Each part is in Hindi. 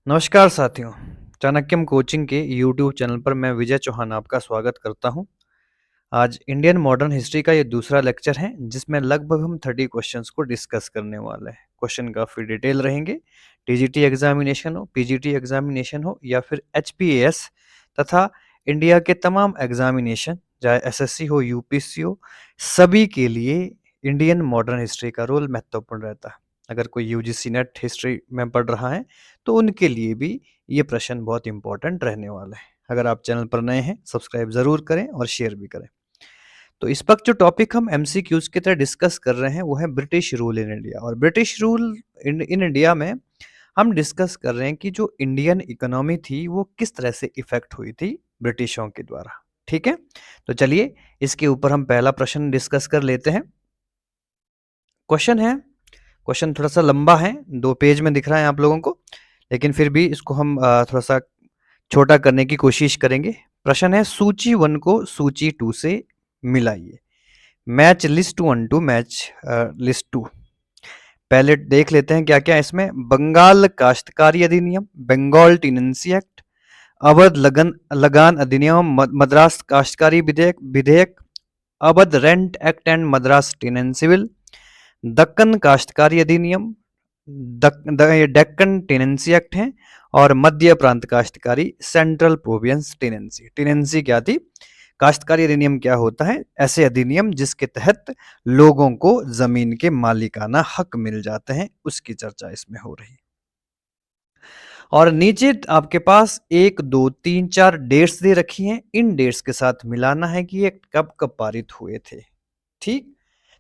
नमस्कार साथियों, चाणक्यम कोचिंग के यूट्यूब चैनल पर मैं विजय चौहान आपका स्वागत करता हूं। आज इंडियन मॉडर्न हिस्ट्री का ये दूसरा लेक्चर है जिसमें लगभग हम 30 क्वेश्चंस को डिस्कस करने वाले हैं। क्वेश्चन काफ़ी डिटेल रहेंगे। टीजीटी एग्जामिनेशन हो, पीजीटी एग्जामिनेशन हो या फिर एचपीएएस तथा इंडिया के तमाम एग्जामिनेशन चाहे एसएससी हो, यूपीएससी हो, सभी के लिए इंडियन मॉडर्न हिस्ट्री का रोल महत्वपूर्ण रहता है। अगर कोई यूजीसी नेट हिस्ट्री में पढ़ रहा है तो उनके लिए भी ये प्रश्न बहुत इंपॉर्टेंट रहने वाला है। अगर आप चैनल पर नए हैं सब्सक्राइब ज़रूर करें और शेयर भी करें। तो इस वक्त जो टॉपिक हम एमसीक्यूज की तरह डिस्कस कर रहे हैं वो है ब्रिटिश रूल इन इंडिया। और ब्रिटिश रूल इन इंडिया में हम डिस्कस कर रहे हैं कि जो इंडियन इकोनॉमी थी वो किस तरह से इफेक्ट हुई थी ब्रिटिशों के द्वारा। ठीक है, तो चलिए इसके ऊपर हम पहला प्रश्न डिस्कस कर लेते हैं। क्वेश्चन थोड़ा सा लंबा है, 2 पेज में दिख रहा है आप लोगों को, लेकिन फिर भी इसको हम थोड़ा सा छोटा करने की कोशिश करेंगे। प्रश्न है, सूची 1 को सूची 2 से मिलाइए। Match list 1 to match list 2। पहले देख लेते हैं क्या क्या इसमें। बंगाल काश्तकारी अधिनियम, बंगाल टीनेंसी एक्ट, अवध लगान अधिनियम, मद्रास काश्तकारी विधेयक, Awadh rent act and Madras tenancy bill, Deccan काश्तकारी अधिनियम, डेक्कन टेनेंसी एक्ट है, और मध्य प्रांत काश्तकारी सेंट्रल प्रोविंस टेनेंसी। टेनेंसी क्या थी? काश्तकारी अधिनियम क्या होता है? ऐसे अधिनियम जिसके तहत लोगों को जमीन के मालिकाना हक मिल जाते हैं, उसकी चर्चा इसमें हो रही है। और नीचे आपके पास 1, 2, 3, 4 डेट्स दे रखी हैं। इन डेट्स के साथ मिलाना है कि ये कब कब पारित हुए थे। ठीक,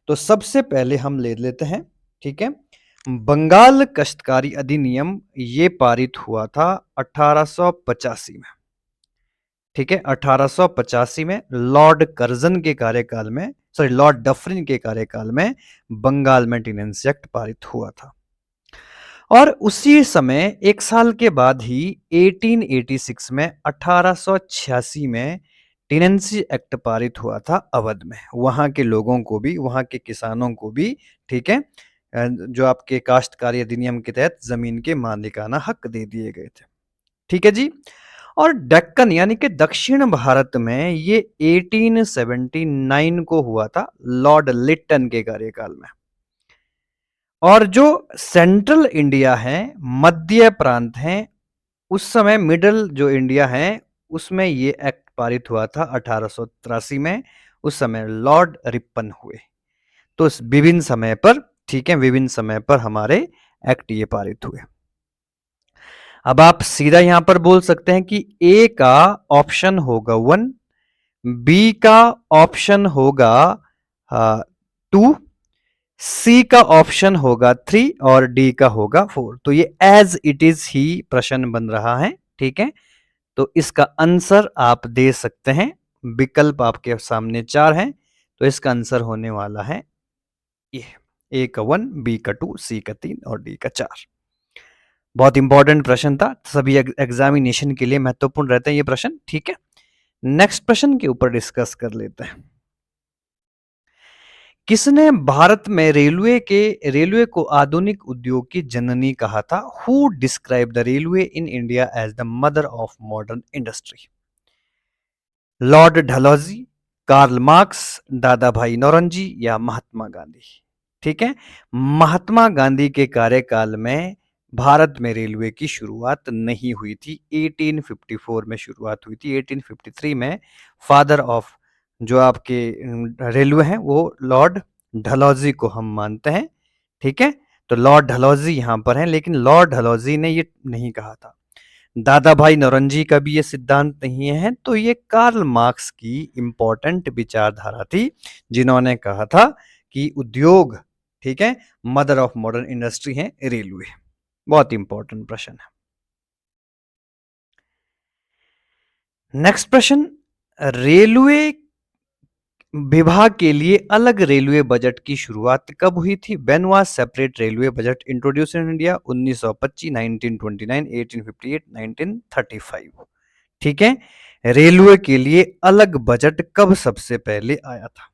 तो सबसे पहले हम ले लेते हैं। ठीक है, बंगाल काश्तकारी अधिनियम ये पारित हुआ था 1885 में। ठीक है, 1885 में लॉर्ड कर्जन के कार्यकाल में, लॉर्ड डफरिन के कार्यकाल में बंगाल में टेनेंसी एक्ट पारित हुआ था। और उसी समय 1 साल के बाद ही 1886 में 1886 में टेनेंसी एक्ट पारित हुआ था अवध में। वहां के लोगों को भी, वहां के किसानों को भी, ठीक है, जो आपके काश्तकारी अधिनियम के तहत जमीन के मालिकाना हक दे दिए गए थे। ठीक है जी। और डेक्कन यानी कि दक्षिण भारत में ये 1879 को हुआ था लॉर्ड लिट्टन के कार्यकाल में। और जो सेंट्रल इंडिया है, मध्य प्रांत है, उस समय मिडल जो इंडिया है उसमें ये एक्ट पारित हुआ था 1883 में। उस समय लॉर्ड रिपन हुए। तो विभिन्न समय पर, ठीक है, विभिन्न समय पर हमारे एक्ट ये पारित हुए। अब आप सीधा यहां पर बोल सकते हैं कि ए का ऑप्शन होगा 1, बी का ऑप्शन होगा 2, सी का ऑप्शन होगा 3 और डी का होगा 4। तो ये एज इट इज ही प्रश्न बन रहा है। ठीक है, तो इसका आंसर आप दे सकते हैं। विकल्प आपके सामने 4 हैं, तो इसका आंसर होने वाला है ये, ए का 1, बी का 2, सी का 3 और डी का 4। बहुत इंपॉर्टेंट प्रश्न था, सभी एग्जामिनेशन के लिए महत्वपूर्ण रहते हैं ये प्रश्न। ठीक है, नेक्स्ट प्रश्न के ऊपर डिस्कस कर लेते हैं। किसने भारत में रेलवे को आधुनिक उद्योग की जननी कहा था? Who describe the railway in India as the mother of modern industry? Lord Dalhousie, Karl Marx, Dadabhai Naoroji या महात्मा गांधी? ठीक है, महात्मा गांधी के कार्यकाल में भारत में रेलवे की शुरुआत नहीं हुई थी। 1854 में शुरुआत हुई थी। 1853 में फादर ऑफ जो आपके रेलवे हैं वो लॉर्ड डलहौजी को हम मानते हैं। ठीक है, तो लॉर्ड डलहौजी यहां पर हैं, लेकिन लॉर्ड डलहौजी ने ये नहीं कहा था। दादा भाई नौरोजी का भी ये सिद्धांत नहीं है। तो ये कार्ल मार्क्स की इंपॉर्टेंट विचारधारा थी, जिन्होंने कहा था कि उद्योग, ठीक है, मदर ऑफ मॉडर्न इंडस्ट्री है रेलवे। बहुत इंपॉर्टेंट प्रश्न है। नेक्स्ट प्रश्न, रेलवे विभाग के लिए अलग रेलवे बजट की शुरुआत कब हुई थी? When was separate railway budget introduce in India? 1925, 1929, 1858, 1935। ठीक है, रेलवे के लिए अलग बजट कब सबसे पहले आया था?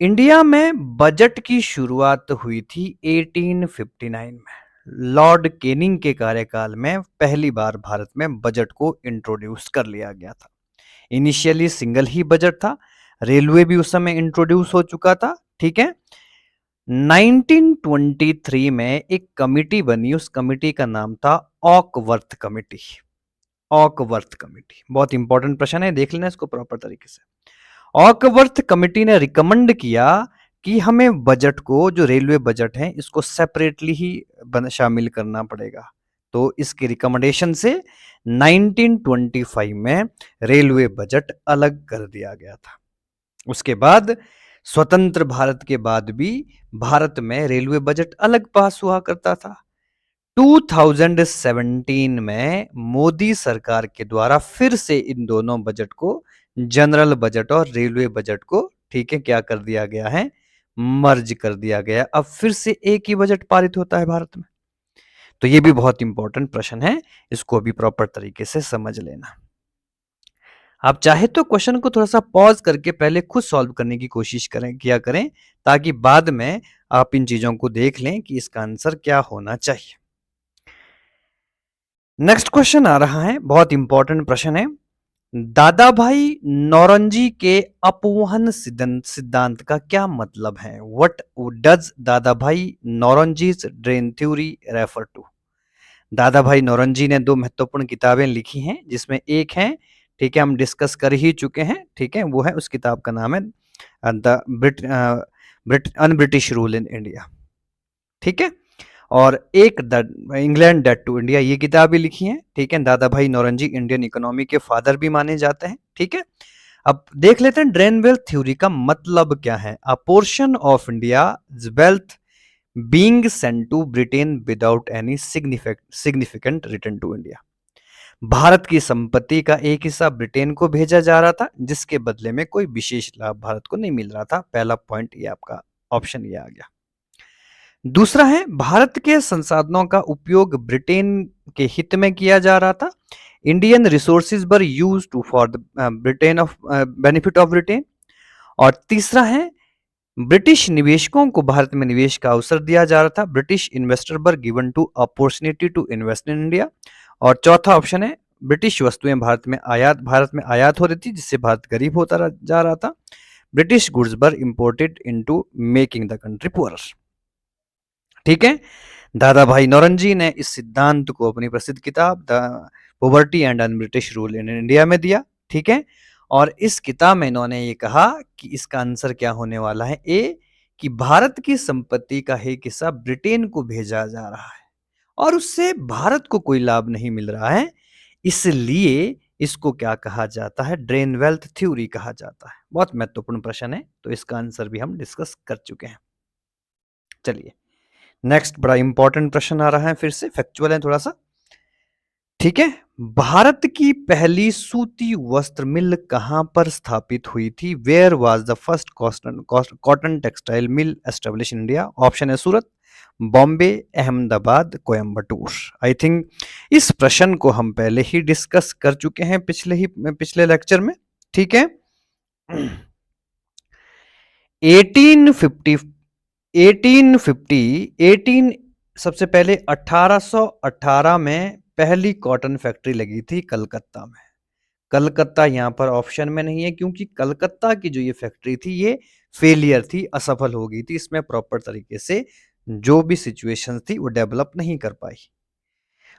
इंडिया में बजट की शुरुआत हुई थी 1859 में। लॉर्ड केनिंग के कार्यकाल में पहली बार भारत में बजट को इंट्रोड्यूस कर लिया गया था। इनिशियली सिंगल ही बजट था, रेलवे भी उस समय इंट्रोड्यूस हो चुका था, ठीक है। 1923 में एक कमिटी बनी, उस कमिटी का नाम था ऑकवर्थ कमिटी। ऑकवर्थ कमिटी बहुत इंपॉर्टेंट प्रश्न है, देख लेना इसको प्रॉपर तरीके से। ऑकवर्थ कमिटी ने रिकमेंड किया कि हमें बजट को, जो रेलवे बजट है, इसको सेपरेटली ही शामिल करना पड़ेगा। तो इसके रिकमेंडेशन से 1925 में रेलवे बजट अलग कर दिया गया था। उसके बाद स्वतंत्र भारत के बाद भी भारत में रेलवे बजट अलग पास हुआ करता था। 2017 में मोदी सरकार के द्वारा फिर से इन दोनों बजट को, जनरल बजट और रेलवे बजट को, ठीक है, क्या कर दिया गया है, मर्ज कर दिया गया। अब फिर से एक ही बजट पारित होता है भारत में। तो ये भी बहुत इंपॉर्टेंट प्रश्न है, इसको भी प्रॉपर तरीके से समझ लेना। आप चाहे तो क्वेश्चन को थोड़ा सा पॉज करके पहले खुद सॉल्व करने की कोशिश किया करें, ताकि बाद में आप इन चीजों को देख लें कि इसका आंसर क्या होना चाहिए। नेक्स्ट क्वेश्चन आ रहा है, बहुत इंपॉर्टेंट प्रश्न है। दादा भाई नौरोजी के अपवहन सिद्धांत का क्या मतलब है? व्हाट डज दादा भाई नौरोजीज ड्रेन थ्योरी रेफर टू? दादा भाई नौरोजी ने दो महत्वपूर्ण किताबें लिखी हैं, जिसमें एक है, ठीक है, हम डिस्कस कर ही चुके हैं, ठीक है, वो है, उस किताब का नाम है the British rule in India, ठीक है। और एक the England debt to India, ये किताब भी लिखी है, ठीक है। Dadabhai Naoroji Indian economy के फादर भी माने जाते हैं, ठीक है। अब देख लेते हैं ड्रेन वेल्थ थ्योरी का मतलब क्या है। A portion of India wealth being sent to Britain without any significant return to India. Bharat की संपत्ति का एक हिस्सा ब्रिटेन को भेजा जा रहा था, जिसके बदले में कोई विशेष लाभ भारत को नहीं मिल रहा था। पहला पॉइंट ये आपका ऑप्शन ये आ गया। दूसरा है, भारत के संसाधनों का उपयोग ब्रिटेन के हित में किया जा रहा था। Indian resources were used to for the Britain of benefit of Britain. और तीसरा है, ब्रिटिश निवेशकों को भारत में निवेश का अवसर दिया जा रहा था। British investor were given to opportunity to invest in India. और चौथा ऑप्शन है, ब्रिटिश वस्तुएं भारत में आयात हो रही थी, जिससे भारत गरीब होता जा रहा था। British goods were imported into making the country poor, ठीक है। दादा भाई नौरोजी ने इस सिद्धांत को अपनी प्रसिद्ध किताब the poverty and un British rule in India में दिया, ठीक है। और इस किताब में इन्होंने ये कहा कि इसका आंसर क्या होने वाला है, ए, कि भारत की संपत्ति का एक हिस्सा ब्रिटेन को भेजा जा रहा है और उससे भारत को कोई लाभ नहीं मिल रहा है, इसलिए इसको क्या कहा जाता है, ड्रेन वेल्थ थ्योरी कहा जाता है। बहुत महत्वपूर्ण प्रश्न है, तो इसका आंसर भी हम डिस्कस कर चुके हैं। चलिए नेक्स्ट बड़ा इंपॉर्टेंट प्रश्न आ रहा है, फिर से फैक्चुअल है थोड़ा सा, ठीक है। भारत की पहली सूती वस्त्र मिल कहां पर स्थापित हुई थी? Where was the first cotton textile mill establish in India? Option है सूरत, बॉम्बे, अहमदाबाद, कोयम्बटूर। आई थिंक इस प्रश्न को हम पहले ही डिस्कस कर चुके हैं पिछले लेक्चर में, ठीक है। 1850 18 सबसे पहले 1818 में पहली कॉटन फैक्ट्री लगी थी कलकत्ता में। कलकत्ता यहां पर ऑप्शन में नहीं है, क्योंकि कलकत्ता की जो ये फैक्ट्री थी, ये फेलियर थी, असफल हो गई थी। इसमें प्रॉपर तरीके से जो भी सिचुएशन थी वो डेवलप नहीं कर पाई।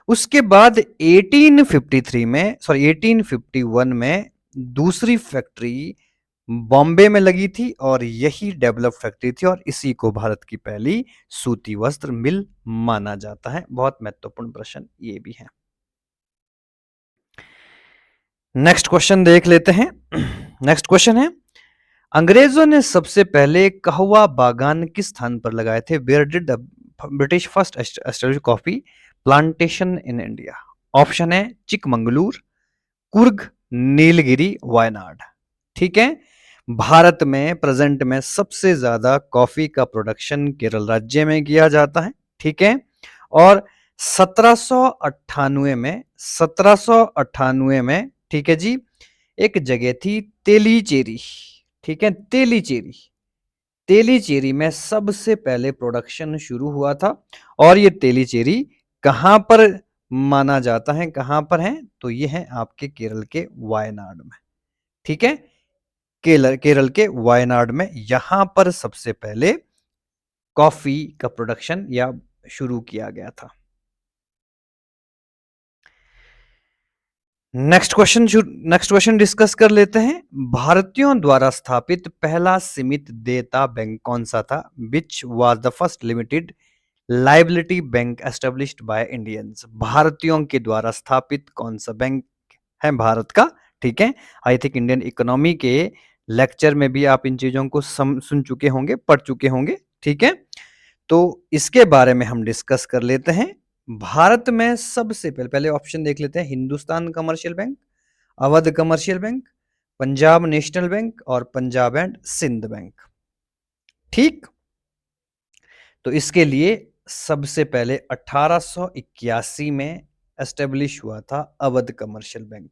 उसके बाद 1851 में दूसरी फैक्ट्री बॉम्बे में लगी थी और यही डेवलप फैक्ट्री थी, और इसी को भारत की पहली सूती वस्त्र मिल माना जाता है। बहुत महत्वपूर्ण प्रश्न ये भी है। नेक्स्ट क्वेश्चन देख लेते हैं। नेक्स्ट क्वेश्चन है, अंग्रेजों ने सबसे पहले कहवा बागान किस स्थान पर लगाए थे? Where did the British first establish coffee plantation in India? Option है चिकमंगलूर, कुर्ग, नीलगिरी, वायनाड, ठीक है। भारत में प्रेजेंट में सबसे ज्यादा कॉफी का प्रोडक्शन केरल राज्य में किया जाता है, ठीक है। और 1798 में, ठीक है जी, एक जगह थी तेलीचेरी, ठीक है, तेलीचेरी, तेलीचेरी में सबसे पहले प्रोडक्शन शुरू हुआ था और ये तेलीचेरी कहाँ पर माना जाता है, कहाँ पर है, तो ये है आपके केरल के वायनाड में। ठीक है, केरल के वायनाड में यहां पर सबसे पहले कॉफी का प्रोडक्शन या शुरू किया गया था। नेक्स्ट क्वेश्चन डिस्कस कर लेते हैं। भारतीयों द्वारा स्थापित पहला सीमित देयता बैंक कौन सा था? Which was the first limited liability bank established by Indians? भारतीयों के द्वारा स्थापित कौन सा बैंक है भारत का? ठीक है, आई थिंक इंडियन इकोनॉमी के लेक्चर में भी आप इन चीजों को सुन चुके होंगे, पढ़ चुके होंगे। ठीक है, तो इसके बारे में हम डिस्कस कर लेते हैं। भारत में सबसे पहले ऑप्शन देख लेते हैं। Hindustan commercial bank, Awadh commercial bank, Punjab national bank और पंजाब एंड सिंध बैंक। ठीक, तो इसके लिए सबसे पहले 1881 में एस्टेब्लिश हुआ था अवध कमर्शियल बैंक।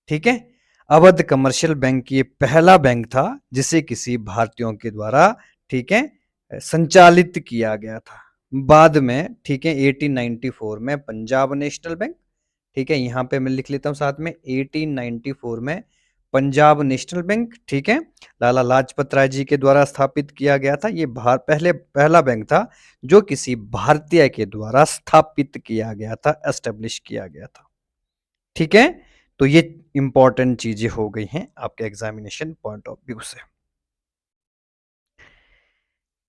ठीक है, अवध कमर्शियल बैंक ये पहला बैंक था जिसे किसी भारतीयों के द्वारा, ठीक है, संचालित किया गया था। बाद में, ठीक है, 1894 में पंजाब नेशनल बैंक, ठीक है, यहां पे मैं लिख लेता हूं साथ में, 1894 में पंजाब नेशनल बैंक, ठीक है, लाला लाजपत राय जी के द्वारा स्थापित किया गया था। ये पहला बैंक था जो किसी भारतीय के द्वारा स्थापित किया गया था, एस्टेब्लिश किया गया था। ठीक है, तो ये इंपॉर्टेंट चीजें हो गई हैं आपके एग्जामिनेशन पॉइंट ऑफ व्यू से।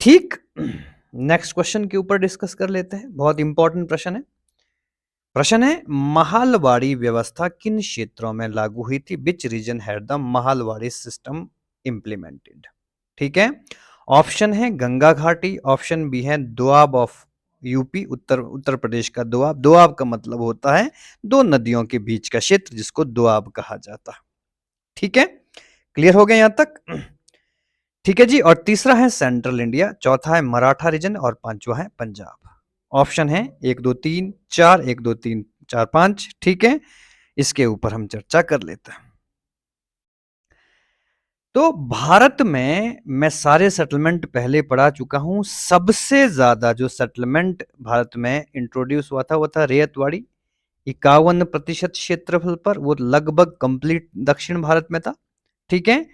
ठीक, नेक्स्ट क्वेश्चन के ऊपर डिस्कस कर लेते हैं। बहुत इंपॉर्टेंट प्रश्न है। प्रश्न है, महालवाड़ी व्यवस्था किन क्षेत्रों में लागू हुई थी? Which region had the Mahalwari system implemented? ठीक है, ऑप्शन है गंगा घाटी, ऑप्शन बी है दोआब ऑफ यूपी, उत्तर प्रदेश का दोआब। दोआब का मतलब होता है दो नदियों के बीच का क्षेत्र, जिसको दोआब कहा जाता है। ठीक है, क्लियर हो गया यहां तक? ठीक है जी, और तीसरा है सेंट्रल इंडिया, चौथा है मराठा रीजन और पांचवा है पंजाब। ऑप्शन है 1 2 3 4, 1 2 3 4 5। ठीक है, इसके ऊपर हम चर्चा कर लेते हैं। तो भारत में मैं सारे सेटलमेंट पहले पढ़ा चुका हूं। सबसे ज्यादा जो सेटलमेंट भारत में इंट्रोड्यूस हुआ था वो था रेयतवाड़ी, 51% क्षेत्रफल पर, वो लगभग कंप्लीट दक्षिण भारत में था। ठीक है,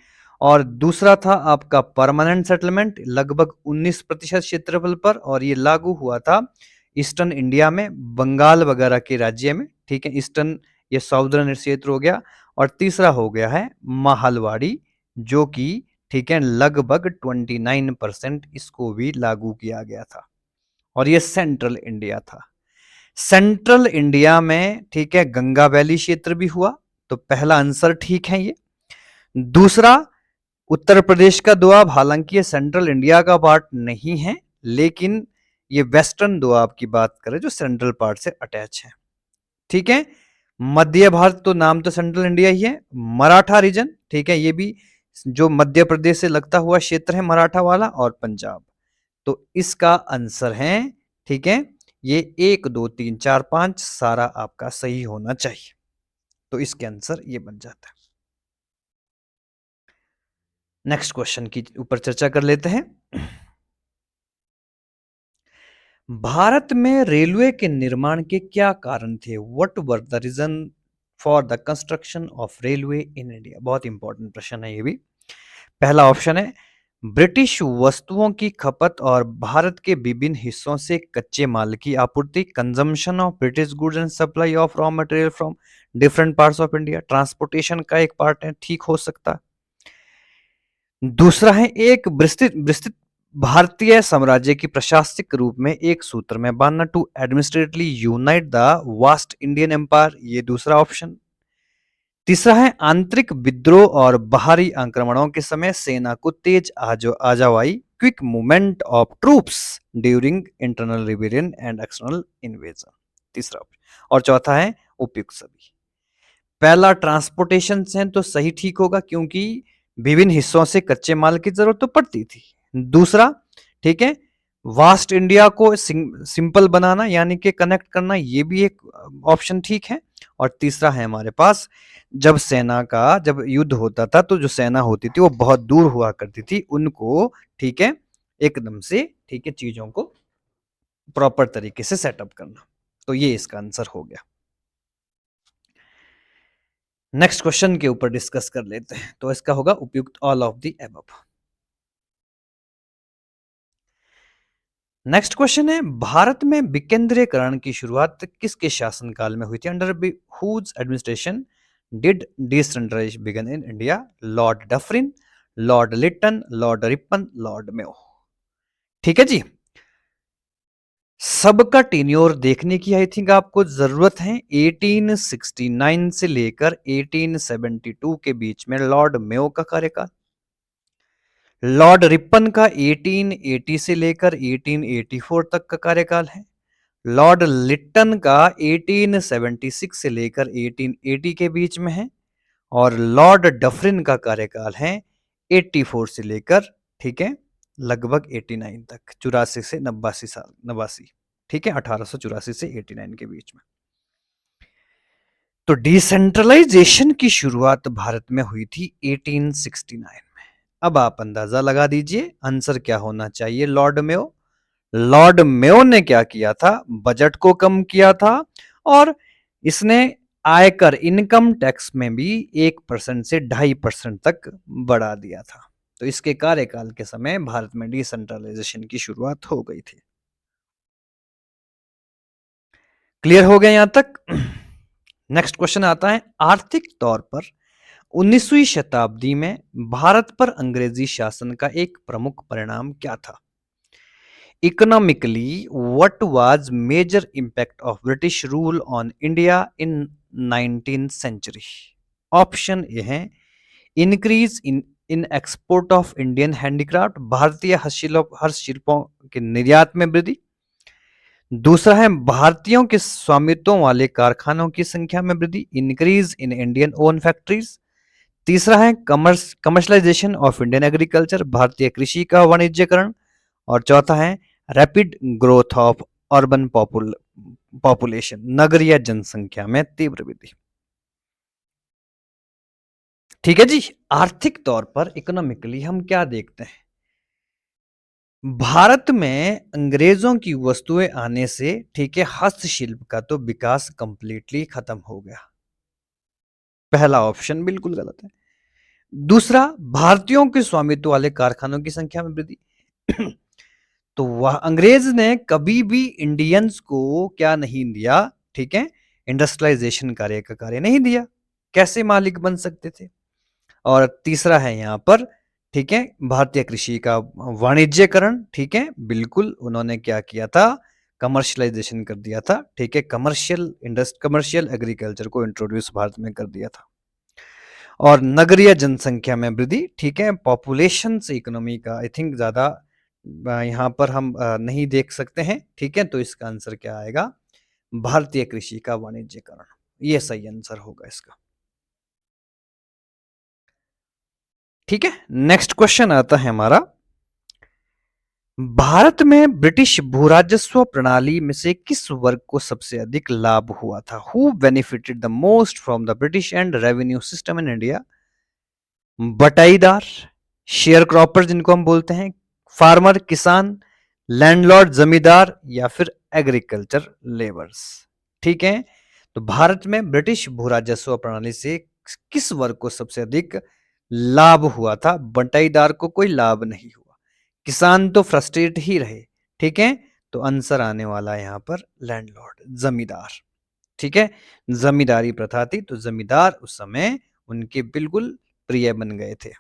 और दूसरा था आपका परमानेंट सेटलमेंट, लगभग 19% क्षेत्रफल पर, और ये लागू हुआ था ईस्टर्न इंडिया में, बंगाल वगैरह के राज्य में। ठीक है, ईस्टर्न, ये साउदर्न क्षेत्र हो गया। और तीसरा हो गया है महालवाड़ी, जो कि, ठीक है, लगभग 29% इसको भी लागू किया गया था, और ये सेंट्रल इंडिया था। सेंट्रल इंडिया में, ठीक है, गंगा वैली क्षेत्र भी हुआ, तो पहला आंसर ठीक है ये। दूसरा, उत्तर प्रदेश का दोआब, हालांकि ये सेंट्रल इंडिया का पार्ट नहीं है, लेकिन ये वेस्टर्न दोआब की बात करें जो सेंट्रल पार्ट से अटैच है। ठीक है, मध्य भारत तो नाम तो सेंट्रल इंडिया ही है। मराठा रीजन, ठीक है, ये भी जो मध्य प्रदेश से लगता हुआ क्षेत्र है मराठा वाला, और पंजाब। तो इसका आंसर है, ठीक है, ये 1 2 3 4 5 सारा आपका सही होना चाहिए। तो इसके आंसर ये बन जाता है। नेक्स्ट क्वेश्चन की ऊपर चर्चा कर लेते हैं। भारत में रेलवे के निर्माण के क्या कारण थे? What were the reason for the construction of railway in India? बहुत इंपॉर्टेंट प्रश्न है ये भी। पहला ऑप्शन है ब्रिटिश वस्तुओं की खपत और भारत के विभिन्न हिस्सों से कच्चे माल की आपूर्ति, consumption of British goods and supply of raw material from different parts of India, transportation का एक पार्ट है, ठीक हो सकता है। दूसरा है एक विस्तृत विस्तृत भारतीय साम्राज्य की प्रशासनिक रूप में एक सूत्र में बांधना, to administratively unite the vast Indian empire, ये दूसरा ऑप्शन। तीसरा है आंतरिक विद्रोह और बाहरी आक्रमणों के समय सेना को तेज आजावाई, quick movement of troops during internal rebellion and external invasion, तीसरा ऑप्शन। और चौथा है उपयुक्त सभी। पहला ट्रांसपोर्टेशन से तो सही ठीक होगा, क्योंकि विभिन्न हिस्सों से कच्चे माल की जरूरत तो पड़ती थी। दूसरा, ठीक है, वास्ट इंडिया को सिंपल बनाना यानी कि कनेक्ट करना, ये भी एक ऑप्शन ठीक है। और तीसरा है हमारे पास, जब युद्ध होता था तो जो सेना होती थी वो बहुत दूर हुआ करती थी, उनको ठीक है एकदम से ठीक है चीजों को प्रॉपर तरीके से सेटअप करना। तो ये इसका आंसर हो गया। नेक्स्ट क्वेश्चन के ऊपर डिस्कस कर लेते हैं। तो इसका होगा उपयुक्त all of the above. Next question है, भारत में विकेंद्रीकरण की शुरुआत किसके शासनकाल में हुई थी? Under whose administration did decentralization begin in India? Lord Dufferin, lord Lytton, lord Ripon, lord Mayo. ठीक है जी। सबका टेन्योर देखने की आई थिंक आपको जरूरत है। 1869 से लेकर 1872 के बीच में लॉर्ड मेयो का कार्यकाल, लॉर्ड रिपन का 1880 से लेकर 1884 तक का कार्यकाल है, लॉर्ड लिट्टन का 1876 से लेकर 1880 के बीच में है, और लॉर्ड डफरिन का कार्यकाल है 84 से लेकर ठीक है लगभग 89 तक, 84 से 89 साल, 89 ठीक है 1884 से 89 के बीच में। तो डिसेंट्रलाइजेशन की शुरुआत भारत में हुई थी 1869 में। अब आप अंदाजा लगा दीजिए आंसर क्या होना चाहिए। Lord Mayo. लॉर्ड मेयो ने क्या किया था? बजट को कम किया था और इसने आयकर इनकम टैक्स में भी 1% से 2.5% तक बढ़ा दिया था। तो इसके कार्यकाल के समय भारत में डिसेंट्रलाइजेशन की शुरुआत हो गई थी। क्लियर हो गया यहां तक? नेक्स्ट क्वेश्चन आता है, आर्थिक तौर पर 19वीं शताब्दी में भारत पर अंग्रेजी शासन का एक प्रमुख परिणाम क्या था? Economically, what was major impact of British rule on India in 19th century? Option A है increase in export of Indian handicraft, भारतीय हस्तशिल्पों के निर्यात में वृद्धि। दूसरा है भारतीयों के स्वामित्व वाले कारखानों की संख्या में वृद्धि, increase in Indian own factories. तीसरा है कमर्शलाइजेशन ऑफ इंडियन एग्रीकल्चर, भारतीय कृषि का वाणिज्यकरण। और चौथा है rapid growth of urban population, नगरीय जनसंख्या में तीव्र वृद्धि। ठीक है जी। आर्थिक तौर पर इकोनॉमिकली हम क्या देखते हैं? भारत में अंग्रेजों की वस्तुएं आने से ठीक है हस्तशिल्प का तो विकास कंप्लीटली खत्म हो गया। पहला ऑप्शन बिल्कुल गलत है। दूसरा, भारतीयों के स्वामित्व वाले कारखानों की संख्या में वृद्धि। तो वह अंग्रेज ने कभी भी इंडियंस को क्या नहीं दिया? ठीक है इंडस्ट्रियलाइजेशन कार्य नहीं दिया, कैसे मालिक बन सकते थे? और तीसरा है यहां पर ठीक है भारतीय कृषि का वाणिज्यकरण। ठीक है बिल्कुल उन्होंने क्या किया था? कमर्शियलाइजेशन कर दिया था। ठीक है कमर्शियल एग्रीकल्चर को इंट्रोड्यूस भारत में कर दिया था। और नगरीय जनसंख्या में वृद्धि। ठीक है पॉपुलेशन से इकोनॉमी का आई थिंक ज्यादा यहां पर हम नहीं देख सकते हैं। ठीक है तो इसका आंसर क्या आएगा? भारतीय कृषि का वाणिज्यकरण, ये सही आंसर होगा इसका। ठीक है नेक्स्ट क्वेश्चन आता है हमारा, भारत में ब्रिटिश भूराजस्व प्रणाली में से किस वर्ग को सबसे अधिक लाभ हुआ था? Who benefited the most from the British and revenue system in India? बटाईदार, शेयर क्रॉपर जिनको हम बोलते हैं, फार्मर किसान, लैंडलॉर्ड जमींदार, या फिर एग्रीकल्चर लेबर्स। ठीक है तो भारत में ब्रिटिश भूराजस्व प्रणाली से किस वर्ग को सबसे अधिक लाभ हुआ था? बटाईदार को कोई लाभ नहीं हुआ, किसान तो फ्रस्ट्रेट ही रहे। ठीक है तो आंसर आने वाला है यहां पर लैंडलॉर्ड, जमींदार। ठीक है जमींदारी प्रथा थी तो जमींदार उस समय उनके बिल्कुल प्रिय बन गए थे।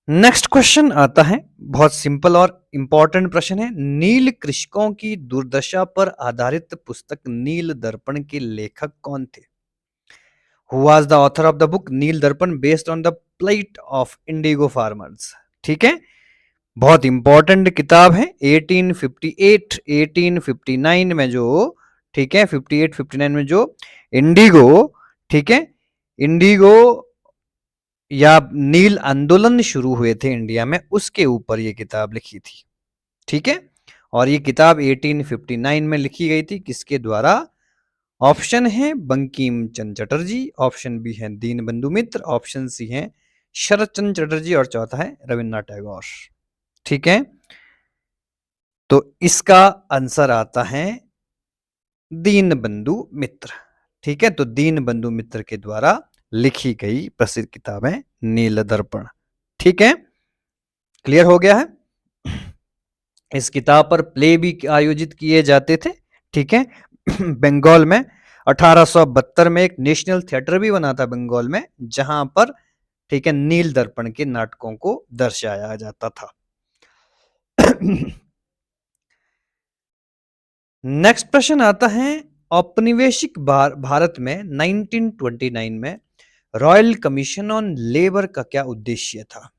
नेक्स्ट क्वेश्चन आता है, बहुत सिंपल और इंपॉर्टेंट प्रश्न है, नील कृषकों की दुर्दशा पर आधारित पुस्तक नील दर्पण के लेखक कौन थे? Who was the author of the book नील दर्पण based on the plight of indigo farmers? ठीक है बहुत इंपॉर्टेंट किताब है। 1858 1859 में जो ठीक है 58 59 में जो इंडिगो ठीक है इंडिगो या नील आंदोलन शुरू हुए थे इंडिया में, उसके ऊपर ये किताब लिखी थी। ठीक है, और ये किताब 1859 में लिखी गई थी। किसके द्वारा? ऑप्शन है बंकिम चंद्र चटर्जी, ऑप्शन बी है दीनबंधु मित्र, ऑप्शन सी है शरत चंद्र चटर्जी और चौथा है रविन्द्रनाथ टैगोर। ठीक है, तो इसका आंसर आता है दीनबंधु मित्र। ठीक है, तो दीनबंधु मित्र के द्वारा लिखी गई प्रसिद्ध किताब है नील दर्पण। ठीक है, क्लियर हो गया है। इस किताब पर प्ले भी आयोजित किए जाते थे। ठीक है, बंगाल में 1872 में एक नेशनल थिएटर भी बना था बंगाल में, जहां पर ठीक है नील दर्पण के नाटकों को दर्शाया जाता था। नेक्स्ट प्रश्न आता है, औपनिवेशिक भारत में 1929 में रॉयल कमीशन ऑन लेबर का क्या उद्देश्य था?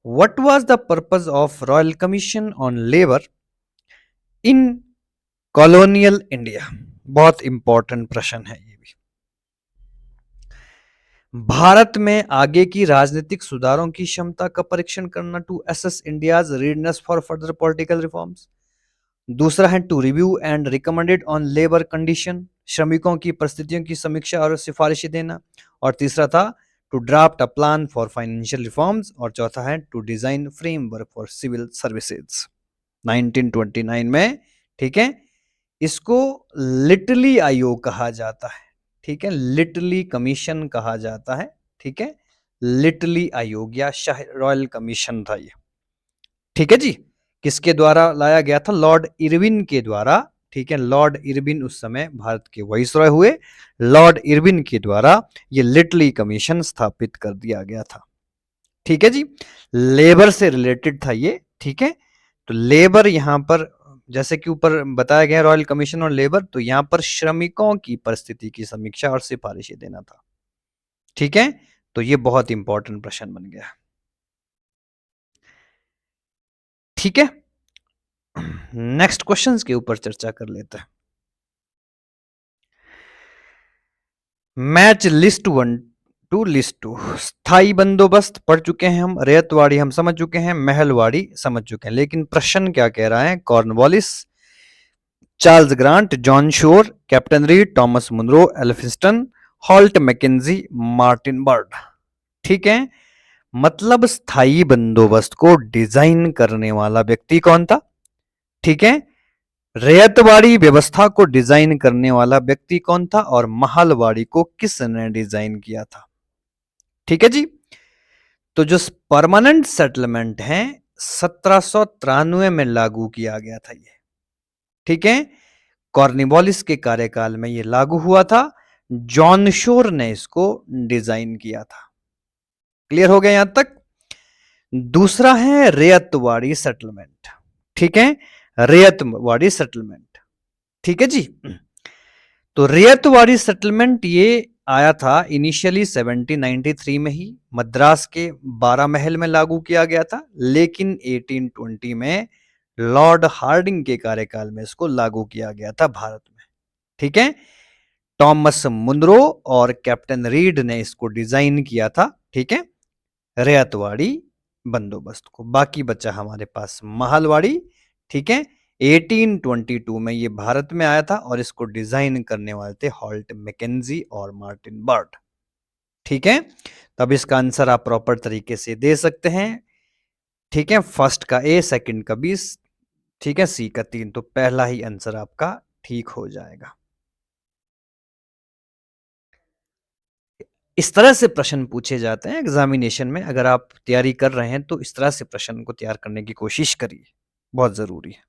What was the purpose of Royal Commission on Labor in colonial India? बहुत इंपॉर्टेंट प्रश्न है ये भी। भारत में आगे की राजनीतिक सुधारों की क्षमता का परीक्षण करना, to assess India's readiness for further political reforms. दूसरा है to review and recommended on labour condition, श्रमिकों की परिस्थितियों की समीक्षा और सिफारिशें देना। और तीसरा था to draft a plan for financial reforms, और चौथा है to design framework for civil services. 1929 में, ठीक है, इसको लिटली आयोग कहा जाता है। ठीक है, लिटली कमीशन कहा जाता है। ठीक है, लिटली आयोग या रॉयल कमीशन था ये। ठीक है जी, किसके द्वारा लाया गया था? लॉर्ड इरविन के द्वारा। ठीक है, लॉर्ड इरविन उस समय भारत के वाइसरॉय हुए। लॉर्ड इरविन के द्वारा ये लिटली कमीशन स्थापित कर दिया गया था। ठीक है जी, लेबर से रिलेटेड था ये। ठीक है, तो लेबर यहां पर जैसे कि ऊपर बताया गया रॉयल कमीशन और लेबर, तो यहां पर श्रमिकों की परिस्थिति की समीक्षा और सिफारिशें देना था। ठीक है, तो ये बहुत इंपॉर्टेंट प्रश्न बन गया। ठीक है, नेक्स्ट क्वेश्चंस के ऊपर चर्चा कर लेते हैं। Match list 1 to list 2। स्थाई बंदोबस्त पढ़ चुके हैं हम, रेतवाड़ी हम समझ चुके हैं, महलवाड़ी समझ चुके हैं, लेकिन प्रश्न क्या कह रहा है? Cornwallis, Charles Grant, John Shore, Captain Read, Thomas Munro, Elphinstone, Holt Mackenzie, Martin Bird. ठीक है, मतलब स्थायी बंदोबस्त को डिजाइन करने वाला व्यक्ति कौन था? ठीक है, रैयतवाड़ी व्यवस्था को डिजाइन करने वाला व्यक्ति कौन था? और महलवाड़ी को किसने डिजाइन किया था? ठीक है जी, तो जो परमानेंट सेटलमेंट है 1793 में लागू किया गया था ये। ठीक है, कॉर्नवालिस के कार्यकाल में ये लागू हुआ था, जॉन शोर ने इसको डिजाइन किया था। क्लियर हो गया यहां तक? दूसरा है रेयतवाड़ी सेटलमेंट। ठीक है, रेयतवाड़ी सेटलमेंट। ठीक है जी, तो रेयतवाड़ी सेटलमेंट ये आया था इनिशियली 1793 में ही, मद्रास के 12 महल में लागू किया गया था, लेकिन 1820 में लॉर्ड हार्डिंग के कार्यकाल में इसको लागू किया गया था भारत में। ठीक है, टॉमस मुनरो और कैप्टन रीड ने इसको डिजाइन किया था। ठीक है, रेयतवाड़ी बंदोबस्त को। बाकी बचा हमारे पास महलवाड़ी। ठीक है, 1822 में ये भारत में आया था और इसको डिजाइन करने वाले थे हॉल्ट मैकेंजी और मार्टिन बर्ड। ठीक है, तब इसका आंसर आप प्रॉपर तरीके से दे सकते हैं। ठीक है, फर्स्ट का ए, सेकंड का 20, ठीक है, सी का 3, तो पहला ही आंसर आपका ठीक हो जाएगा। इस तरह से प्रश्न पूछे जाते हैं एग्जामिनेशन में। अगर आप तैयारी कर रहे हैं तो इस तरह से प्रश्न को तैयार करने की कोशिश करिए, बहुत जरूरी है।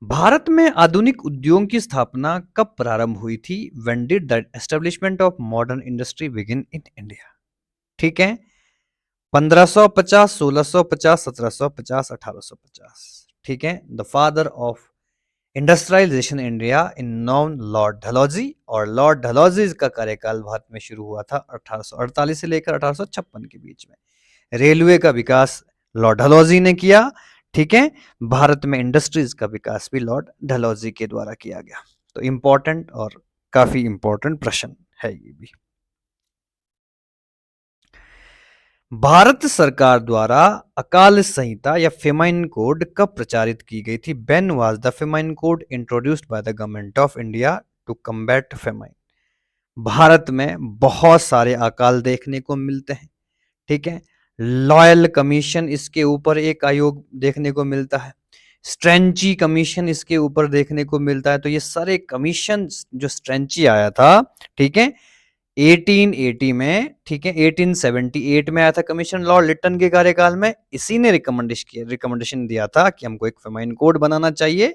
भारत में आधुनिक उद्योगों की स्थापना कब प्रारंभ हुई थी? When did the establishment of modern industry begin in India? ठीक है, 1550, 1650, 1750, 1850। ठीक है, the father of industrialization India in known lord Dalhousie, और लॉर्ड डलहौजी का कार्यकाल भारत में शुरू हुआ था 1848 से लेकर 1856 के बीच में। रेलवे का विकास लॉर्ड डलहौजी ने किया। ठीक है, भारत में इंडस्ट्रीज का विकास भी लॉर्ड डलहौजी के द्वारा किया गया। तो इंपॉर्टेंट और काफी इंपॉर्टेंट प्रश्न है ये भी। भारत सरकार द्वारा अकाल संहिता या फेमाइन कोड कब प्रचारित की गई थी? When was the famine code introduced by the government of India to combat famine? भारत में बहुत सारे अकाल देखने को मिलते हैं, ठीक है। लॉयल कमीशन इसके ऊपर एक आयोग देखने को मिलता है, स्ट्रेंची कमीशन इसके ऊपर देखने को मिलता है। तो ये सारे कमीशन, जो स्ट्रेंची आया था, ठीक है, 1880 में, ठीक है, 1878 में आया था कमीशन लॉर्ड लिटन के कार्यकाल में। इसी ने रिकमेंडेशन दिया था कि हमको एक फेमाइन कोड बनाना चाहिए।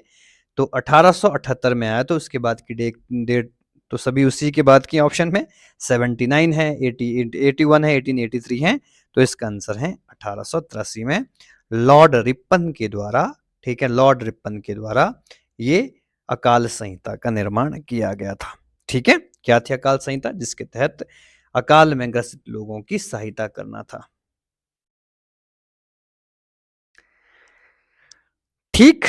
तो 1878 में आया। तो उसके बाद की डेट तो सभी उसी के बाद की ऑप्शन में 79 है, 81 है, 1883 है। तो इसका आंसर है 1883 में लॉर्ड रिपन के द्वारा, ठीक है, लॉर्ड रिपन के द्वारा ये अकाल संहिता का निर्माण किया गया था। ठीक है, क्या थी अकाल संहिता? जिसके तहत अकाल में ग्रसित लोगों की सहायता करना था। ठीक,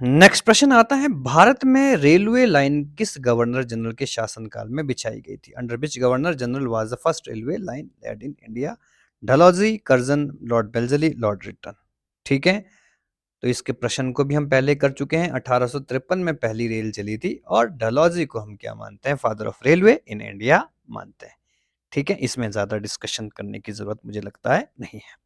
नेक्स्ट प्रश्न आता है, भारत में रेलवे लाइन किस गवर्नर जनरल के शासनकाल में बिछाई गई थी? Under which governor general was the first railway line laid in India? Dalhousie, Curzon, lord Wellesley, lord Lytton. ठीक है, तो इसके प्रश्न को भी हम पहले कर चुके हैं। 1853 में पहली रेल चली थी और डलहौजी को हम क्या मानते हैं? Father of railway in India मानते हैं। ठीक है, इसमें ज्यादा डिस्कशन करने की जरूरत मुझे लगता है नहीं है।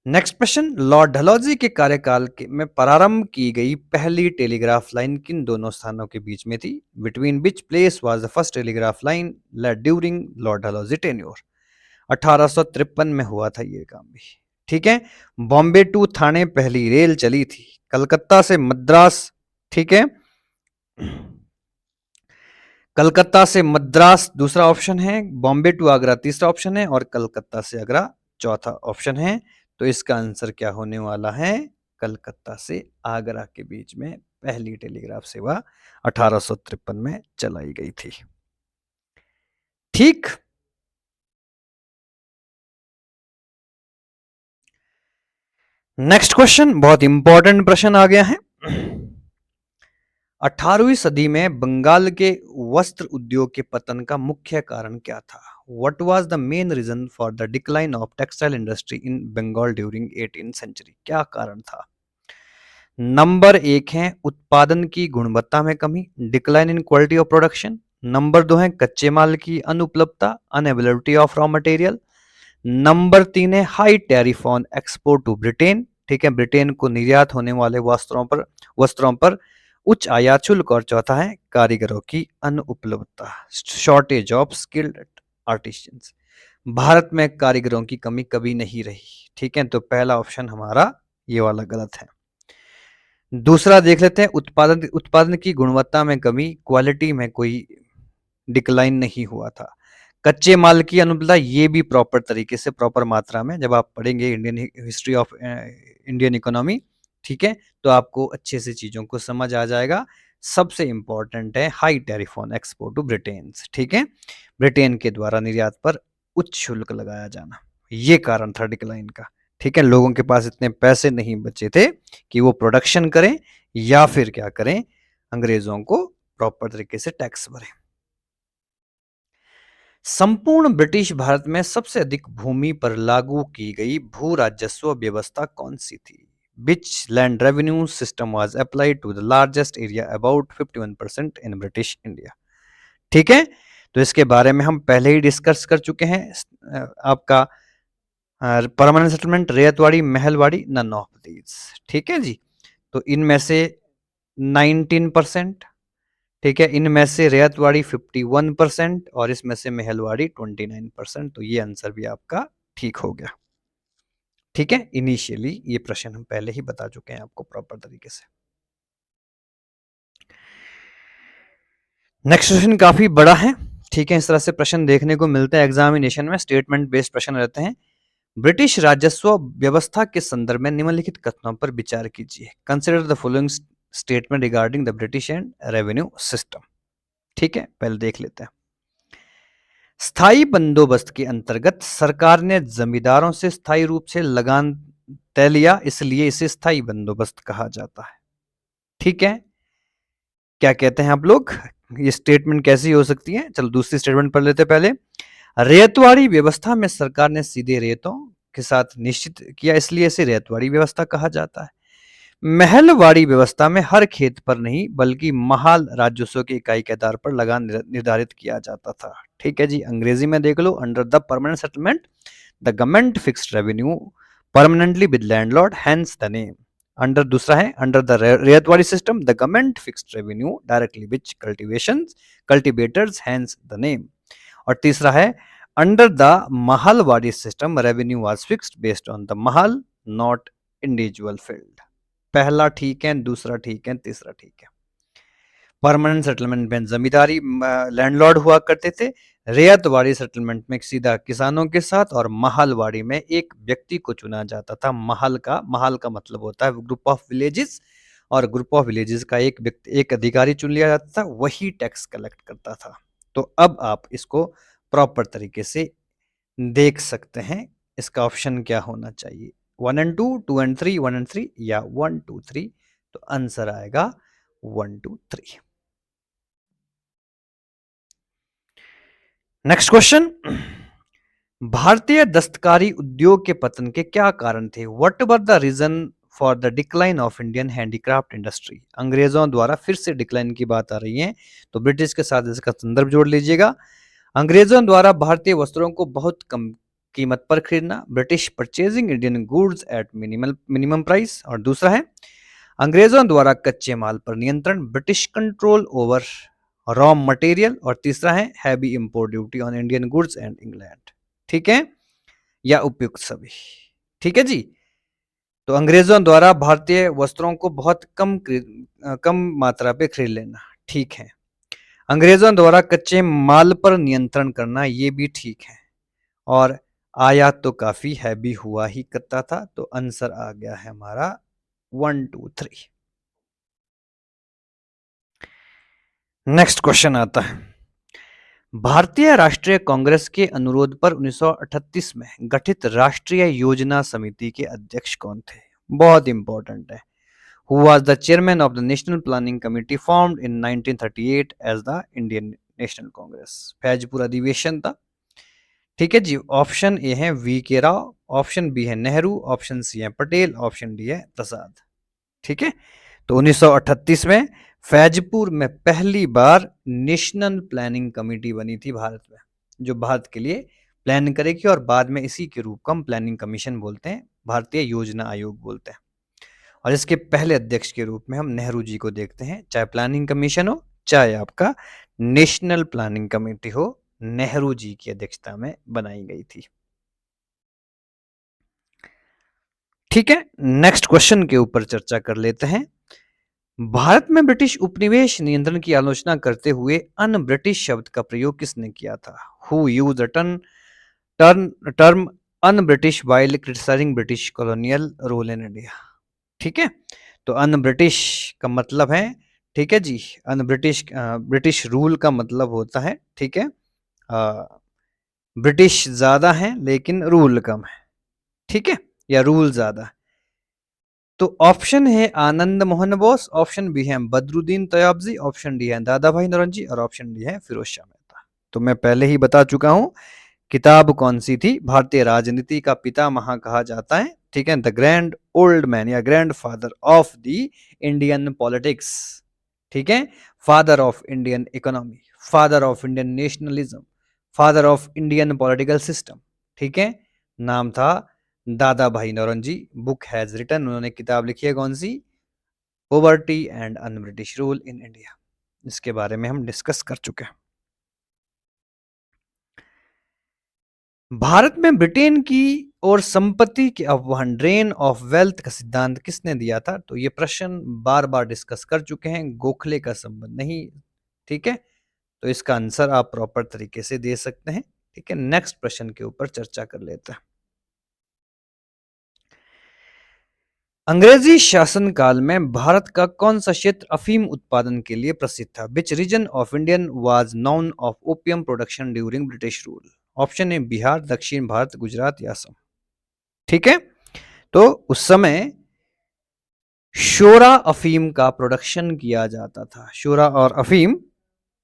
नेक्स्ट प्रश्न, लॉर्ड डलहौजी के कार्यकाल में प्रारंभ की गई पहली टेलीग्राफ लाइन किन दोनों स्थानों के बीच में थी? Between which place was the first telegraph line laid during lord Dalhousie tenure? 1853 में हुआ था ये काम भी। ठीक है, बॉम्बे टू थाने पहली रेल चली थी, कलकत्ता से मद्रास, ठीक है, कलकत्ता से मद्रास दूसरा ऑप्शन है, बॉम्बे टू आगरा तीसरा ऑप्शन है और कलकत्ता से आगरा चौथा ऑप्शन है। तो इसका आंसर क्या होने वाला है? कलकत्ता से आगरा के बीच में पहली टेलीग्राफ सेवा 1853 में चलाई गई थी। ठीक, नेक्स्ट क्वेश्चन बहुत इंपॉर्टेंट प्रश्न आ गया है। 18वीं सदी में बंगाल के वस्त्र उद्योग के पतन का मुख्य कारण क्या था? What was the main reason for the decline of textile industry in Bengal during 18th century? क्या कारण था? नंबर 1 है उत्पादन की गुणवत्ता में कमी, decline in quality of production. Number 2 है कच्चे माल की अनुपलब्धता, unavailability of raw material. Number 3 है high tariff on export to Britain, ठीक है, ब्रिटेन को निर्यात होने वाले वस्त्रों पर उच्च आयात शुल्क। और चौथा है कारीगरों की अनुपलब्धता, shortage of skilled artisans. Bharat में कारीगरों की कमी कभी नहीं रही। ठीक है, तो पहला ऑप्शन हमारा ये वाला गलत है। दूसरा देख लेते हैं, उत्पादन की गुणवत्ता में कमी, क्वालिटी में कोई डिक्लाइन नहीं हुआ था। कच्चे माल की अनुपलब्धता, ये भी प्रॉपर तरीके से, प्रॉपर मात्रा में जब आप पढ़ेंगे Indian history of Indian economy, ठीक है, तो आपको अच्छे से चीजों को समझ आ जाएगा। सबसे इंपॉर्टेंट है high tariff on export to Britain, ठीक है, ब्रिटेन के द्वारा निर्यात पर उच्च शुल्क लगाया जाना, ये कारण था डिक्लाइन का। ठीक है, लोगों के पास इतने पैसे नहीं बचे थे कि वो प्रोडक्शन करें या फिर क्या करें, अंग्रेजों को प्रॉपर तरीके से टैक्स भरें। संपूर्ण ब्रिटिश भारत में सबसे अधिक भूमि पर लागू की गई भू राजस्व व्यवस्था कौन सी थी? Which land revenue system was applied to the largest area about 51% in British India? ठीक है, तो इसके बारे में हम पहले ही डिस्कस कर चुके हैं। आपका permanent settlement, ryotwari, mahalwari, none of these. ठीक है जी, तो इनमें से 19%, ठीक है, इनमें से रेयतवाड़ी 51% और इसमें से महलवाड़ी 29%। तो ये आंसर भी आपका ठीक हो गया। ठीक है, इनिशियली ये प्रश्न हम पहले ही बता चुके हैं आपको प्रॉपर तरीके से। नेक्स्ट क्वेश्चन काफी बड़ा है। ठीक है, इस तरह से प्रश्न देखने को मिलते हैं एग्जामिनेशन में, स्टेटमेंट बेस्ड प्रश्न रहते हैं। ब्रिटिश राजस्व व्यवस्था के संदर्भ में निम्नलिखित कथनों पर विचार कीजिए। Consider the following statement regarding the British and revenue system. ठीक है, पहले देख लेते हैं। स्थायी बंदोबस्त के अंतर्गत सरकार ने जमींदारों से स्थायी रूप से लगान तय लिया, इसलिए इसे स्थायी बंदोबस्त कहा जाता है। ठीक है, क्या कहते हैं आप लोग, ये स्टेटमेंट कैसी हो सकती है? चलो दूसरी स्टेटमेंट पढ़ लेते हैं पहले। रेतवाड़ी व्यवस्था में सरकार ने सीधे रेतों के साथ निश्चित किया, इसलिए इसे रेतवाड़ी व्यवस्था कहा जाता है। महलवाड़ी व्यवस्था में हर खेत पर नहीं बल्कि महाल राजस्व की इकाई के आधार पर लगान निर्धारित किया जाता था। ठीक है जी, अंग्रेजी में देख लो, under the permanent settlement the government fixed revenue permanently with landlord, hence the name. Under दूसरा है, under the ryotwari system the government fixed revenue directly which cultivation cultivators, hence the name. और तीसरा है, under the mahalwari system revenue was fixed based on the mahal not individual field. पहला ठीक है, दूसरा ठीक है, तीसरा ठीक है। परमानेंट सेटलमेंट में जमींदारी लैंडलॉर्ड हुआ करते थे, रेतवाड़ी सेटलमेंट में सीधा किसानों के साथ, और महलवाड़ी में एक व्यक्ति को चुना जाता था। महल का मतलब होता है ग्रुप ऑफ विलेजेस, और ग्रुप ऑफ विलेजेस का एक व्यक्ति, एक अधिकारी चुन लिया जाता था, वही टैक्स कलेक्ट करता था। तो अब आप इसको प्रॉपर तरीके से देख सकते हैं, इसका ऑप्शन क्या होना चाहिए, 1 and 2, 2 and 3, 1 and 3, या 1 2 3। तो आंसर आएगा 1 2 3। नेक्स्ट क्वेश्चन, भारतीय दस्तकारी उद्योग के पतन के क्या कारण थे? What were the reason for the decline of Indian handicraft industry? अंग्रेजों द्वारा फिर से डिक्लाइन की बात आ रही है, तो ब्रिटिश के साथ इसका संदर्भ जोड़ लीजिएगा। अंग्रेजों द्वारा भारतीय वस्त्रों को बहुत कम कीमत पर खरीदना, British purchasing Indian goods at minimum price. और दूसरा है, अंग्रेजों द्वारा कच्चे माल पर नियंत्रण, British control over raw material. और तीसरा है, heavy import duty on Indian goods and England. ठीक है, या उपयुक्त सभी। ठीक है जी, तो अंग्रेजों द्वारा भारतीय वस्त्रों को बहुत कम मात्रा पे खरीद लेना, ठीक है। अंग्रेजों द्वारा कच्चे माल पर नियंत्रण करना, ये भी ठीक है। और आयात तो काफी हैवी हुआ ही करता था, तो आंसर आ गया है हमारा 1 2 3। नेक्स्ट क्वेश्चन आता है, भारतीय राष्ट्रीय कांग्रेस के अनुरोध पर 1938 में गठित राष्ट्रीय योजना समिति के अध्यक्ष कौन थे? बहुत इंपॉर्टेंट है। Who was the chairman of the National Planning Committee formed in 1938 as the Indian National Congress? Faizpur अधिवेशन था। ठीक है जी, ऑप्शन ए है वी के राव, ऑप्शन बी है नेहरू, ऑप्शन सी है पटेल, ऑप्शन डी है प्रसाद। ठीक है, तो 1938 में फैजपुर में पहली बार नेशनल प्लानिंग कमेटी बनी थी भारत में, जो भारत के लिए प्लान करेगी, और बाद में इसी के रूप को हम प्लानिंग कमीशन बोलते हैं, भारतीय योजना आयोग बोलते हैं। और इसके पहले अध्यक्ष के रूप में हम नेहरू जी को देखते हैं, चाहे प्लानिंग कमीशन हो, चाहे आपका नेशनल प्लानिंग कमेटी हो, नेहरू जी की अध्यक्षता में बनाई गई थी। ठीक है, नेक्स्ट क्वेश्चन के ऊपर चर्चा कर लेते हैं। भारत में ब्रिटिश उपनिवेश नियंत्रण की आलोचना करते हुए अन ब्रिटिश शब्द का प्रयोग किसने किया था? Who used the term un British while criticizing British colonial rule in India? ठीक है, तो अन ब्रिटिश का मतलब है, ठीक है जी, अन ब्रिटिश ब्रिटिश रूल का मतलब होता है, ठीक है, ब्रिटिश ज्यादा है लेकिन रूल कम है। ठीक है, या रूल ज्यादा है। तो ऑप्शन है आनंद मोहन बोस, ऑप्शन बी है बदरुद्दीन तयाबजी, ऑप्शन डी है दादा भाई नौरोजी, और ऑप्शन डी है फिरोज शाह मेहता। तो मैं पहले ही बता चुका हूं किताब कौन सी थी। भारतीय राजनीति का पितामह कहा जाता है, ठीक है, द ग्रैंड ओल्ड मैन या grand father of the Indian politics. ठीक है, father of Indian economy, father of Indian nationalism, father of Indian political system. ठीक है, नाम था दादा भाई नौरोजी। बुक हैज रिटन, उन्होंने किताब लिखी है कौन सी? Poverty and un British rule in India. इसके बारे में हम डिस्कस कर चुके हैं। भारत में ब्रिटेन की और संपत्ति के अववहन, ड्रेन ऑफ वेल्थ का सिद्धांत किसने दिया था? तो ये प्रश्न बार बार डिस्कस कर चुके हैं, गोखले का संबंध नहीं। ठीक है, तो इसका आंसर आप प्रॉपर तरीके से दे सकते हैं। ठीक है, नेक्स्ट प्रश्न के ऊपर चर्चा कर लेते हैं। अंग्रेजी शासन काल में भारत का कौन सा क्षेत्र अफीम उत्पादन के लिए प्रसिद्ध था? Which region of Indian was known of opium production during British rule? Option A Bihar, दक्षिण भारत, गुजरात या असम। ठीक है, तो उस समय शोरा अफीम का प्रोडक्शन किया जाता था, शोरा और अफीम।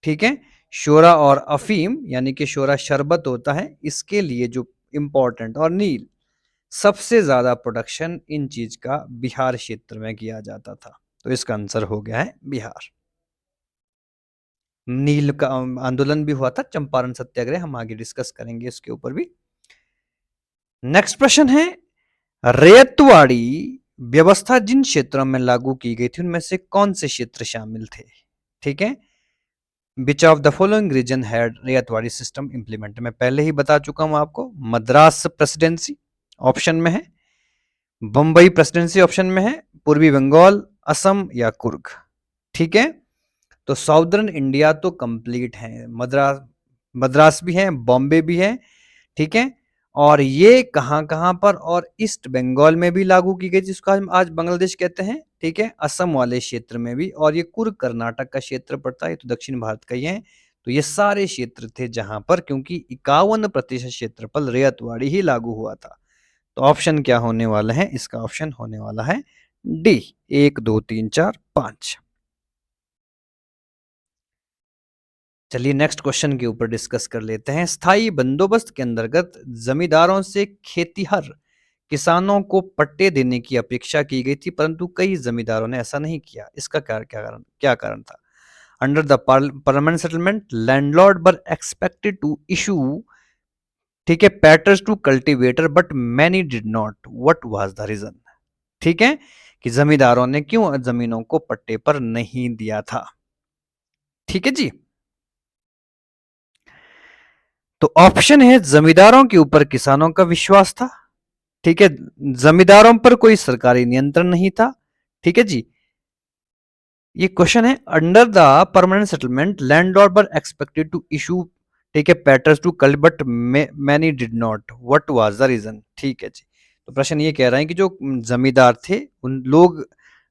ठीक है, शोरा और अफीम यानी कि शोरा शरबत होता है, इसके लिए जो इम्पोर्टेंट, और नील, सबसे ज्यादा प्रोडक्शन इन चीज का बिहार क्षेत्र में किया जाता था। तो इसका आंसर हो गया है बिहार। नील का आंदोलन भी हुआ था, चंपारण सत्याग्रह, हम आगे डिस्कस करेंगे इसके ऊपर भी। नेक्स्ट प्रश्न है, रैयतवाड़ी व्यवस्था जिन क्षेत्रों में लागू की गई थी उनमें से कौन से क्षेत्र शामिल थे? ठीक है, which of the following region had ryotwari system implement? मैं पहले ही बता चुका हूं आपको, मद्रास प्रेसिडेंसी ऑप्शन में है, बंबई प्रेसिडेंसी ऑप्शन में है, पूर्वी बंगाल, असम या कुर्ग। ठीक है, तो साउदर्न इंडिया तो कंप्लीट है, मद्रास मद्रास भी है, बॉम्बे भी है। ठीक है, और ये कहां कहां पर, और ईस्ट बंगाल में भी लागू की गई जिसको हम आज बांग्लादेश कहते हैं। ठीक है, असम वाले क्षेत्र में भी, और ये कुर्ग कर्नाटक का क्षेत्र पड़ता है, तो दक्षिण भारत का ही है। तो ये सारे क्षेत्र थे जहां पर, क्योंकि 51% क्षेत्रफल रैयतवाड़ी ही लागू हुआ था। तो ऑप्शन क्या होने वाला है इसका? ऑप्शन होने वाला है डी, 1 2 3 4 5। चलिए नेक्स्ट क्वेश्चन के ऊपर डिस्कस कर लेते हैं। स्थायी बंदोबस्त के अंतर्गत जमींदारों से खेतीहर किसानों को पट्टे देने की अपेक्षा की गई थी, परंतु कई जमींदारों ने ऐसा नहीं किया। इसका क्या कारण था? Under the permanent settlement, landlord were expected to issue, ठीक है, pattas to cultivator but many did not, what was the reason? ठीक है, कि जमींदारों ने क्यों जमीनों को पट्टे पर नहीं दिया था। ठीक है जी, तो ऑप्शन है, जमींदारों के ऊपर किसानों का विश्वास था। ठीक है, जमींदारों पर कोई सरकारी नियंत्रण नहीं था। ठीक है जी, ये क्वेश्चन है, under the permanent settlement landlord were expected to issue, ठीक है, pattas to cult but many did not, what was the reason? ठीक है जी, तो प्रश्न ये कह रहा है कि जो जमींदार थे उन लोग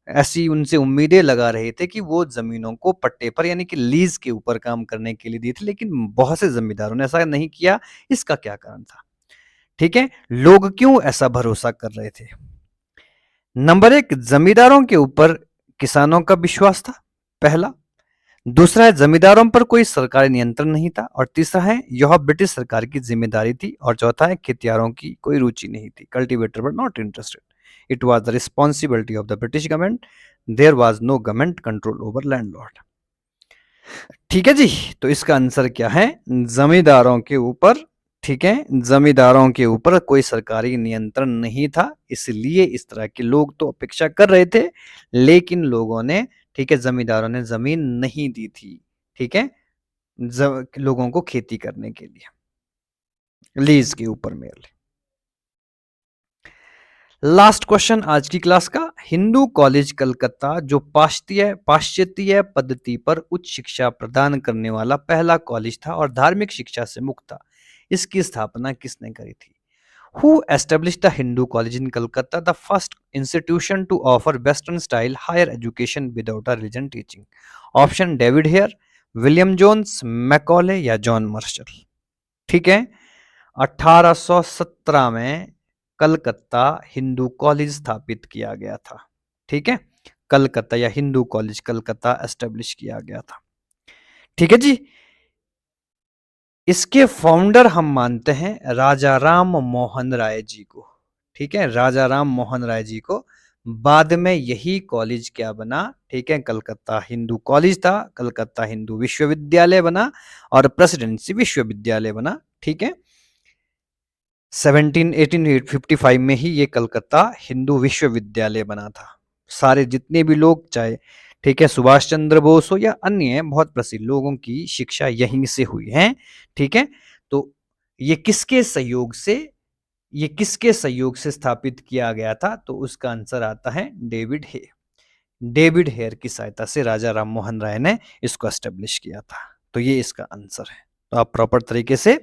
ऐसी उनसे उम्मीदें लगा रहे थे कि वो जमीनों को पट्टे पर यानी कि लीज के ऊपर काम करने के लिए दी थी, लेकिन बहुत से जमींदारों ने ऐसा नहीं किया। इसका क्या कारण था? ठीक है, लोग क्यों ऐसा भरोसा कर रहे थे? नंबर 1, जमींदारों के ऊपर किसानों का विश्वास था, पहला। दूसरा है, जमींदारों पर कोई सरकारी नियंत्रण नहीं था, और तीसरा है, यह ब्रिटिश सरकार की जिम्मेदारी थी, और चौथा है, खेतियारों की कोई रुचि नहीं थी, cultivator were not interested, it was the responsibility of the British government, there was no government control over landlord. ठीक है जी, तो इसका आंसर क्या है? जमींदारों के ऊपर, ठीक है, जमींदारों के ऊपर कोई सरकारी नियंत्रण नहीं था, इसलिए इस तरह के लोग तो अपेक्षा कर रहे थे, लेकिन लोगों ने, ठीक है, जमींदारों ने जमीन नहीं दी थी। ठीक है, लोगों को खेती करने के लिए, लीज के ऊपर मेरे। लास्ट क्वेश्चन आज की क्लास का, हिंदू कॉलेज कलकत्ता जो पाश्चात्य पद्धति पर उच्च शिक्षा प्रदान करने वाला पहला कॉलेज था और धार्मिक शिक्षा से मुक्त था, इसकी स्थापना किसने करी थी? Who established the Hindu College in Calcutta, the first institution to offer Western style higher education without a religion teaching? Option David Hare, William Jones, Macaulay या जॉन मार्शल। ठीक है, 1817 में कलकत्ता हिंदू कॉलेज स्थापित किया गया था। ठीक है, कलकत्ता या हिंदू कॉलेज कलकत्ता एस्टेब्लिश किया गया था। ठीक है जी, इसके फाउंडर हम मानते हैं राजा राम मोहन राय जी को। ठीक है, राजा राम मोहन राय जी को। बाद में यही कॉलेज क्या बना? ठीक है, कलकत्ता हिंदू कॉलेज था, कलकत्ता हिंदू विश्वविद्यालय बना और प्रेसिडेंसी विश्वविद्यालय बना। ठीक है, 1855 में ही ये कलकत्ता हिंदू विश्वविद्यालय बना था। सारे जितने भी लोग, चाहे, ठीक है, सुभाष चंद्र बोस हो या अन्य बहुत प्रसिद्ध लोगों की शिक्षा यहीं से हुई है। ठीक है, तो ये किसके सहयोग से, ये किसके सहयोग से स्थापित किया गया था? तो उसका आंसर आता है डेविड हेयर। डेविड हेयर की सहायता से राजा राम मोहन राय ने इसको एस्टेब्लिश किया था। तो ये इसका आंसर है। तो आप प्रॉपर तरीके से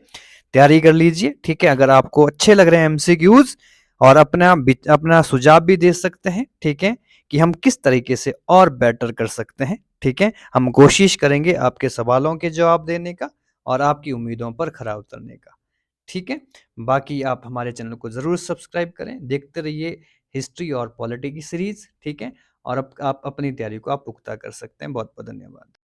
तैयारी कर लीजिए। ठीक है, अगर आपको अच्छे लग रहे हैं एमसीक्यूज, और अपना सुझाव भी दे सकते हैं, ठीक है, कि हम किस तरीके से और बेटर कर सकते हैं। ठीक है, हम कोशिश करेंगे आपके सवालों के जवाब देने का और आपकी उम्मीदों पर खरा उतरने का। ठीक है, बाकी आप हमारे चैनल को जरूर सब्सक्राइब करें, देखते रहिए हिस्ट्री और पॉलिटी की सीरीज। ठीक है, और अब आप अपनी तैयारी को आप पुख्ता कर सकते हैं। बहुत बहुत धन्यवाद।